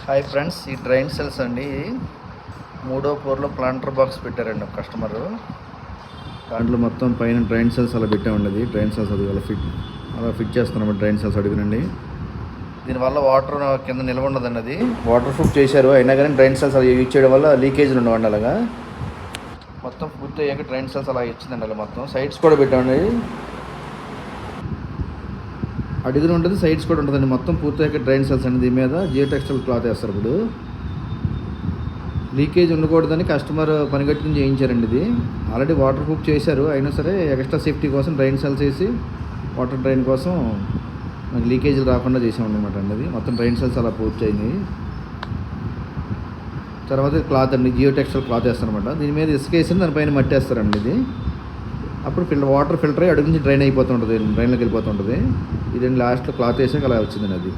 Hi friends, ఈ drain cells అండి. మూడో ఫ్లోర్లో ప్లాంటర్ బాక్స్ పెట్టారండి ఒక కస్టమరు. దాంట్లో మొత్తం పైన డ్రైన్ సెల్స్ అలా పెట్టామండి. డ్రైన్ సెల్స్ అది అలా ఫిట్ చేస్తున్నాం. డ్రైన్ సెల్స్ అడుగునండి. దీనివల్ల వాటర్ కింద నిల్వ ఉండదండి. అది వాటర్ ప్రూఫ్ చేశారు, అయినా కానీ డ్రైన్ సెల్స్ అలా యూజ్ చేయడం వల్ల లీకేజ్లు ఉండవండి. అలాగా మొత్తం పూర్తి అయ్యాక డ్రైన్ సెల్స్ అలా ఇచ్చిందండి. అలా మొత్తం సైడ్స్ కూడా పెట్టామండి. అడుగులు ఉంటుంది, సైడ్స్ కూడా ఉంటుందండి. మొత్తం పూర్తిగా డ్రైన్ సెల్స్ అండి. దీని మీద జియో టెక్స్టైల్ క్లాత్ వేస్తారు. ఇప్పుడు లీకేజ్ ఉండకూడదని కస్టమర్ పనిగట్టుకుని చేయించారండి. ఇది ఆల్రెడీ వాటర్ ప్రూఫ్ చేశారు, అయినా సరే ఎక్స్ట్రా సేఫ్టీ కోసం డ్రైన్ సెల్స్ వేసి వాటర్ డ్రైన్ కోసం మనకి లీకేజీలు రాకుండా చేసామన్నమాట అండి. అది మొత్తం డ్రైన్ సెల్స్ అలా పూర్తి అయింది. తర్వాత క్లాత్ అండి, జియో టెక్స్టైల్ క్లాత్ వేస్తారనమాట. దీని మీద ఇసుక వేసి దానిపైన మట్టి వేస్తారండి. ఇది అప్పుడు వాటర్ ఫిల్టర్ అయ్యి అడుగు నుంచి డ్రైన్ అయిపోతుంటుంది, డ్రైన్లోకి వెళ్ళిపోతుంటుంది. ఇదండి లాస్ట్లో క్లాత్ వేసాక అలా వచ్చిందండి. అది